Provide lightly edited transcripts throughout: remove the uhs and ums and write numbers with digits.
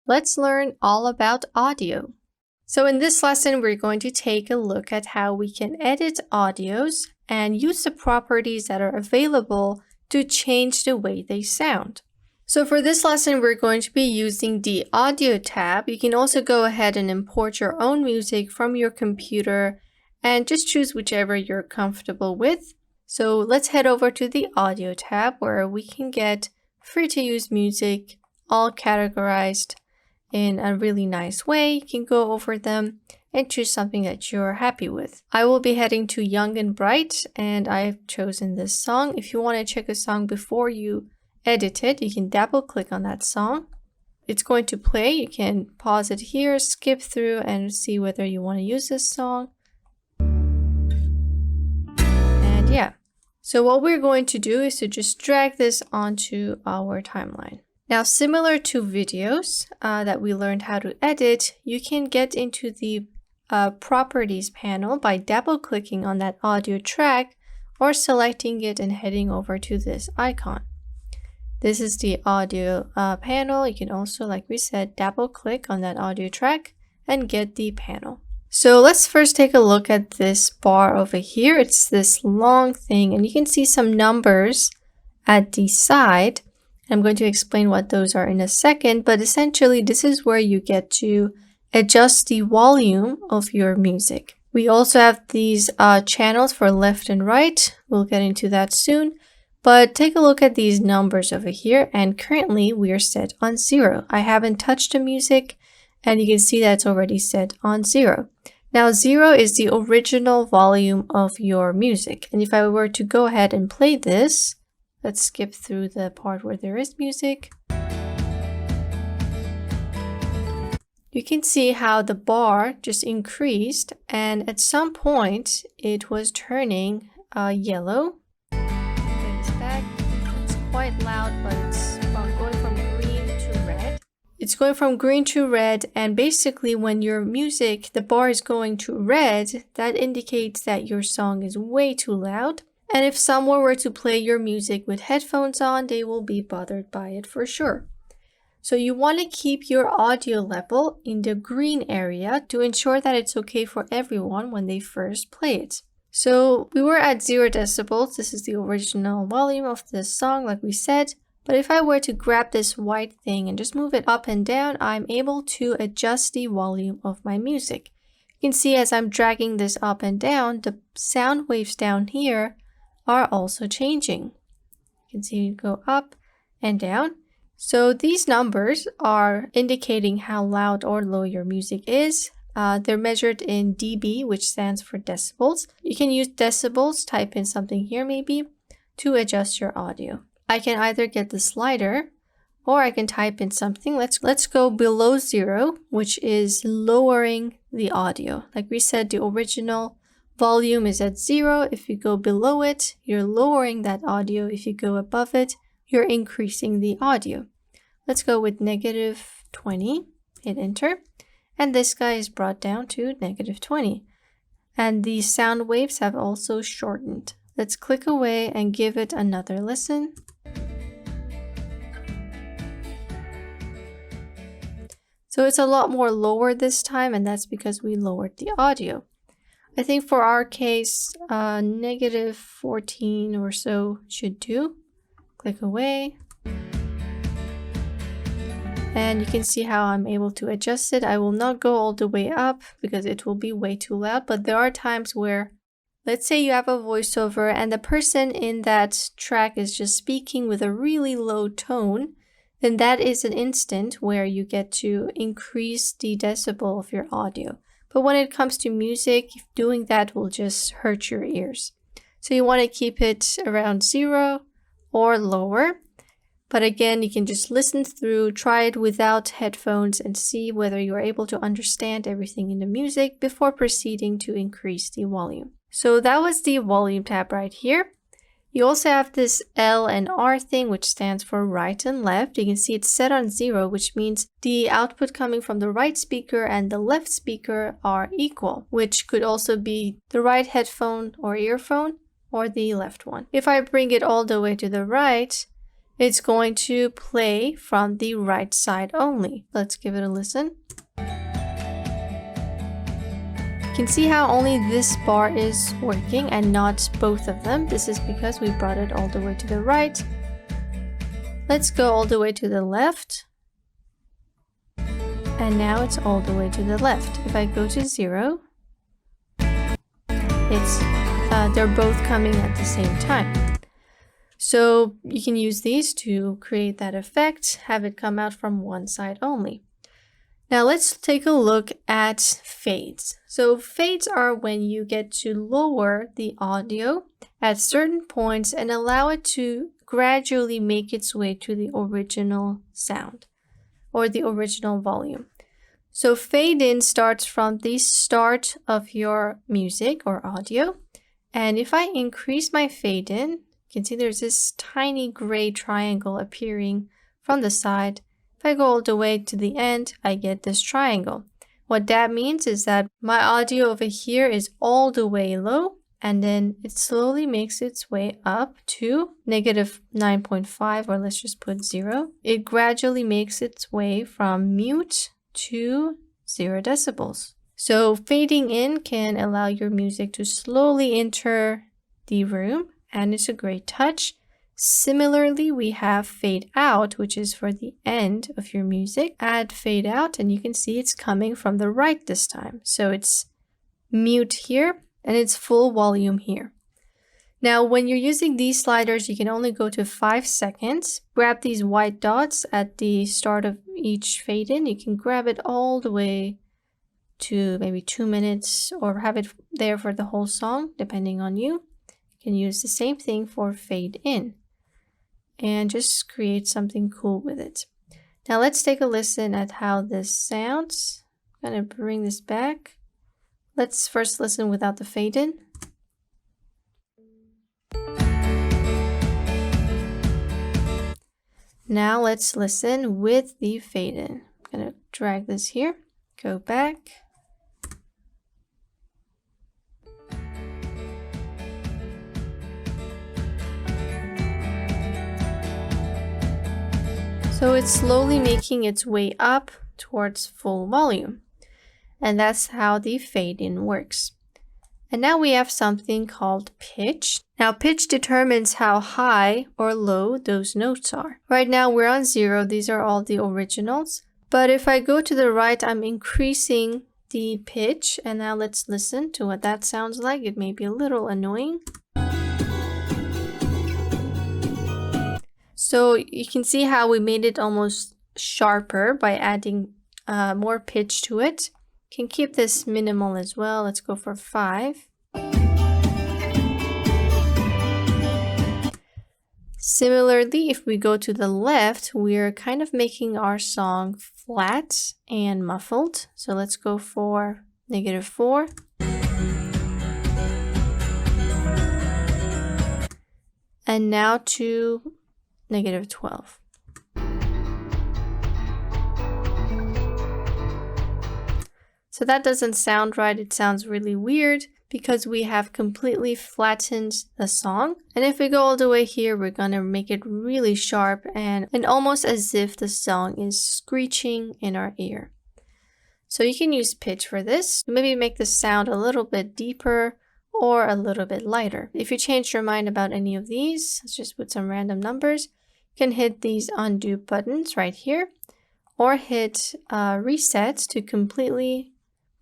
let's learn all about audio. So in this lesson, we're going to take a look at how we can edit audios and use the properties that are available to change the way they sound. So for this lesson, we're going to be using the Audio tab. You can also go ahead and import your own music from your computer and just choose whichever you're comfortable with. So let's head over to the Audio tab where we can get free-to-use music, all categorized in a really nice way. You can go over them and choose something that you're happy with. I will be heading to Young and Bright, and I've chosen this song. If you want to check a song before you edit it, you can double click on that song. It's going to play. You can pause it here, skip through, and see whether you want to use this song. And yeah, so what we're going to do is to just drag this onto our timeline. Now, similar to videos that we learned how to edit, you can get into the properties panel by double clicking on that audio track or selecting it and heading over to this icon. This is the audio panel. You can also, like we said, double click on that audio track and get the panel. So let's first take a look at this bar over here. It's this long thing, and you can see some numbers at the side. I'm going to explain what those are in a second, but essentially this is where you get to adjust the volume of your music. We also have these channels for left and right. We'll get into that soon. But take a look at these numbers over here, and currently we are set on 0. I haven't touched the music, and you can see that it's already set on 0. Now 0 is the original volume of your music, and if I were to go ahead and play this, let's skip through the part where there is music. You can see how the bar just increased, and at some point it was turning yellow. It's quite loud, but it's going from green to red. It's going from green to red, and basically when your music, the bar is going to red, that indicates that your song is way too loud. And if someone were to play your music with headphones on, they will be bothered by it for sure. So you want to keep your audio level in the green area to ensure that it's okay for everyone when they first play it. So we were at 0 decibels. This is the original volume of this song, like we said. But if I were to grab this white thing and just move it up and down, I'm able to adjust the volume of my music. You can see as I'm dragging this up and down, the sound waves down here are also changing. You can see it go up and down. So these numbers are indicating how loud or low your music is. They're measured in dB, which stands for decibels. You can use decibels, type in something here maybe, to adjust your audio. I can either get the slider or I can type in something. Let's go below 0, which is lowering the audio. Like we said, the original volume is at 0. If you go below it, you're lowering that audio. If you go above it, you're increasing the audio. Let's go with -20, hit enter. And this guy is brought down to -20. And the sound waves have also shortened. Let's click away and give it another listen. So it's a lot more lower this time, and that's because we lowered the audio. I think for our case, -14 or so should do. Click away. And you can see how I'm able to adjust it. I will not go all the way up because it will be way too loud, but there are times where, let's say you have a voiceover and the person in that track is just speaking with a really low tone, then that is an instant where you get to increase the decibel of your audio. But when it comes to music, doing that will just hurt your ears. So you want to keep it around 0 or lower. But again, you can just listen through, try it without headphones and see whether you're able to understand everything in the music before proceeding to increase the volume. So that was the volume tab right here. You also have this L and R thing, which stands for right and left. You can see it's set on 0, which means the output coming from the right speaker and the left speaker are equal, which could also be the right headphone or earphone or the left one. If I bring it all the way to the right, it's going to play from the right side only. Let's give it a listen. You can see how only this bar is working and not both of them. This is because we brought it all the way to the right. Let's go all the way to the left. And now it's all the way to the left. If I go to 0, they're both coming at the same time. So you can use these to create that effect, have it come out from one side only. Now let's take a look at fades. So fades are when you get to lower the audio at certain points and allow it to gradually make its way to the original sound or the original volume. So fade in starts from the start of your music or audio. And if I increase my fade in, you can see there's this tiny gray triangle appearing from the side. If I go all the way to the end, I get this triangle. What that means is that my audio over here is all the way low, and then it slowly makes its way up to negative 9.5, or let's just put 0. It gradually makes its way from mute to 0 decibels. So fading in can allow your music to slowly enter the room, and it's a great touch. Similarly, we have fade out, which is for the end of your music. Add fade out, and you can see it's coming from the right this time. So it's mute here, and it's full volume here. Now, when you're using these sliders, you can only go to 5 seconds. Grab these white dots at the start of each fade in. You can grab it all the way to maybe 2 minutes, or have it there for the whole song, depending on you. You can use the same thing for fade in and just create something cool with it. Now let's take a listen at how this sounds. I'm going to bring this back. Let's first listen without the fade in. Now let's listen with the fade in. I'm going to drag this here, go back. So it's slowly making its way up towards full volume. And that's how the fade in works. And now we have something called pitch. Now pitch determines how high or low those notes are. Right now we're on 0. These are all the originals. But if I go to the right, I'm increasing the pitch. And now let's listen to what that sounds like. It may be a little annoying. So you can see how we made it almost sharper by adding more pitch to it. Can keep this minimal as well. Let's go for 5. Similarly, if we go to the left, we're kind of making our song flat and muffled. So let's go for -4. And now to -12. So that doesn't sound right. It sounds really weird because we have completely flattened the song. And if we go all the way here, we're gonna make it really sharp and almost as if the song is screeching in our ear. So you can use pitch for this. Maybe make the sound a little bit deeper or a little bit lighter. If you change your mind about any of these, let's just put some random numbers. You can hit these undo buttons right here, or hit reset to completely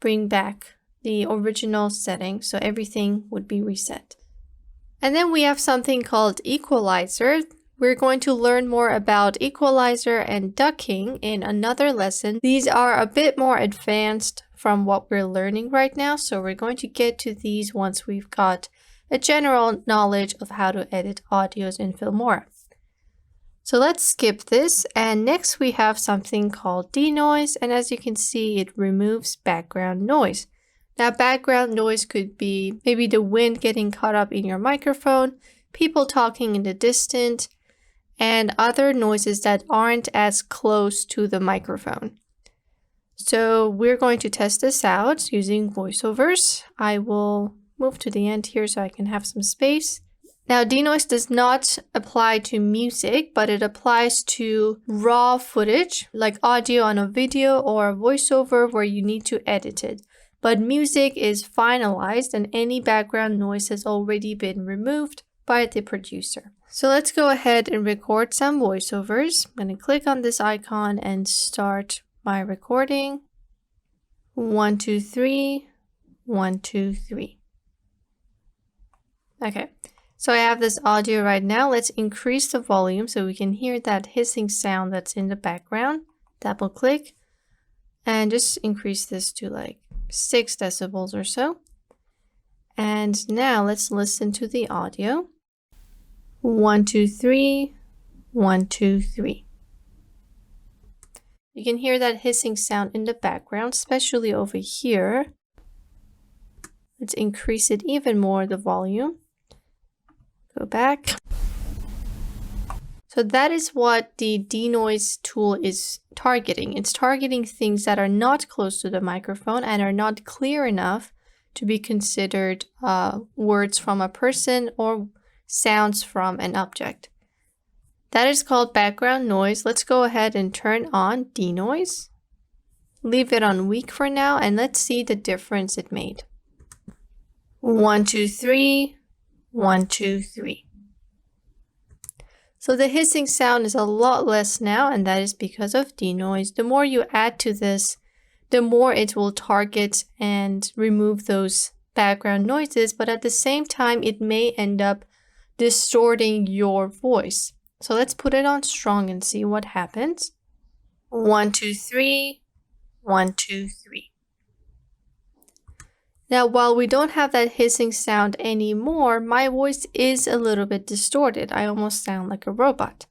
bring back the original setting, so everything would be reset. And then we have something called equalizer. We're going to learn more about equalizer and ducking in another lesson. These are a bit more advanced from what we're learning right now, so we're going to get to these once we've got a general knowledge of how to edit audios in Filmora. So let's skip this, and next we have something called denoise, and as you can see, it removes background noise. Now background noise could be maybe the wind getting caught up in your microphone, people talking in the distance, and other noises that aren't as close to the microphone. So we're going to test this out using voiceovers. I will move to the end here so I can have some space. Now, denoise does not apply to music, but it applies to raw footage, like audio on a video or a voiceover where you need to edit it. But music is finalized and any background noise has already been removed by the producer. So let's go ahead and record some voiceovers. I'm going to click on this icon and start my recording. 1, 2, 3, 1, 2, 3. Okay. So I have this audio right now. Let's increase the volume so we can hear that hissing sound that's in the background. Double click and just increase this to like 6 decibels or so. And now let's listen to the audio. 1, 2, 3, 1, 2, 3. You can hear that hissing sound in the background, especially over here. Let's increase it even more, the volume. Go back. So that is what the denoise tool is targeting. It's targeting things that are not close to the microphone and are not clear enough to be considered words from a person or sounds from an object. That is called background noise. Let's go ahead and turn on denoise. Leave it on weak for now and let's see the difference it made. 1, 2, 3. 1, 2, 3. So the hissing sound is a lot less now, and that is because of denoise. The more you add to this, the more it will target and remove those background noises, but at the same time, it may end up distorting your voice. So let's put it on strong and see what happens. 1, 2, 3, 1, 2, 3. Now, while we don't have that hissing sound anymore, my voice is a little bit distorted. I almost sound like a robot.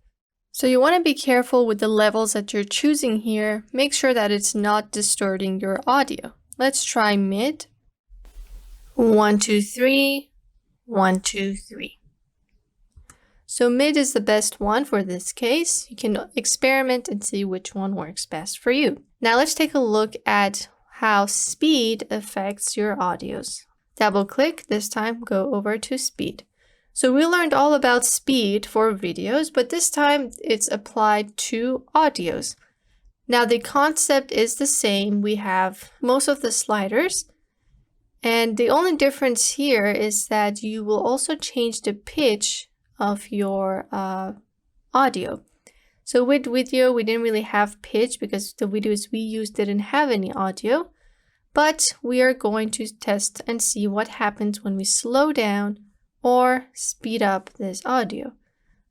So you want to be careful with the levels that you're choosing here. Make sure that it's not distorting your audio. Let's try mid. 1, 2, 3, 1, 2, 3. So mid is the best one for this case. You can experiment and see which one works best for you. Now let's take a look at how speed affects your audios. Double click, this time go over to speed. So we learned all about speed for videos, but this time it's applied to audios. Now the concept is the same. We have most of the sliders, and the only difference here is that you will also change the pitch of your audio. So with video, we didn't really have pitch because the videos we used didn't have any audio, but we are going to test and see what happens when we slow down or speed up this audio.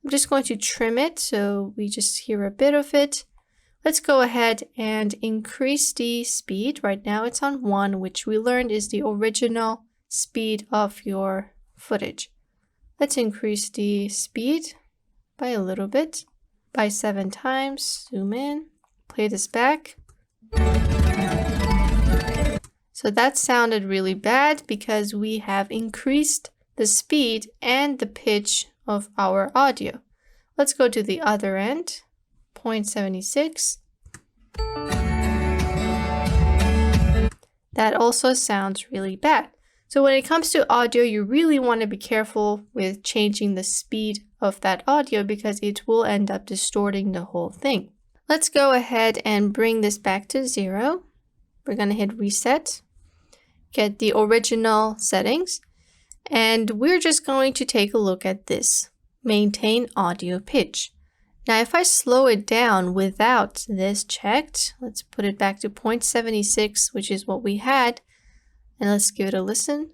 I'm just going to trim it so we just hear a bit of it. Let's go ahead and increase the speed. Right now it's on 1, which we learned is the original speed of your footage. Let's increase the speed by a little bit. By 7 times, zoom in, play this back. So that sounded really bad because we have increased the speed and the pitch of our audio. Let's go to the other end, 0.76. That also sounds really bad. So when it comes to audio, you really want to be careful with changing the speed of that audio because it will end up distorting the whole thing. Let's go ahead and bring this back to 0. We're going to hit reset, get the original settings, and we're just going to take a look at this, maintain audio pitch. Now if I slow it down without this checked, let's put it back to 0.76, which is what we had, and let's give it a listen.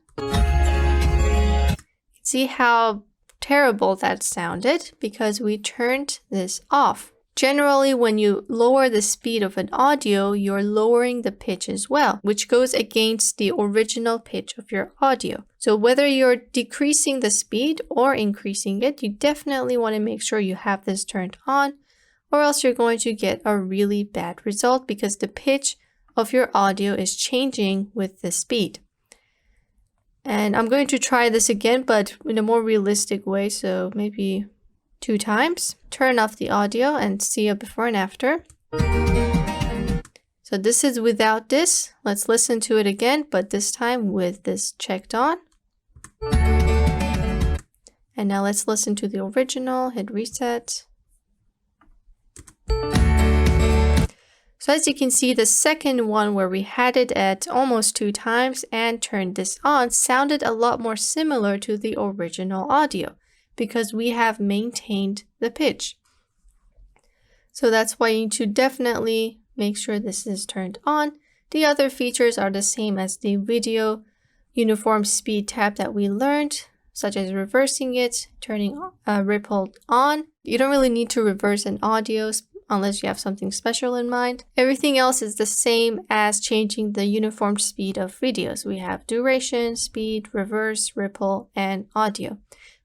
See how terrible that sounded because we turned this off. Generally, when you lower the speed of an audio, you're lowering the pitch as well, which goes against the original pitch of your audio. So whether you're decreasing the speed or increasing it, you definitely want to make sure you have this turned on, or else you're going to get a really bad result because the pitch of your audio is changing with the speed. And I'm going to try this again, but in a more realistic way, so maybe 2 times. Turn off the audio and see a before and after. So this is without this. Let's listen to it again, but this time with this checked on. And now let's listen to the original, hit reset. So as you can see, the second one where we had it at almost 2 times and turned this on sounded a lot more similar to the original audio because we have maintained the pitch. So that's why you need to definitely make sure this is turned on. The other features are the same as the video uniform speed tab that we learned, such as reversing it, turning ripple on. You don't really need to reverse an audio unless you have something special in mind. Everything else is the same as changing the uniform speed of videos. We have duration, speed, reverse, ripple, and audio.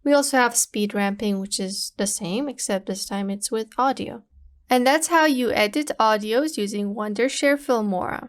We also have speed ramping, which is the same, except this time it's with audio. And that's how you edit audios using Wondershare Filmora.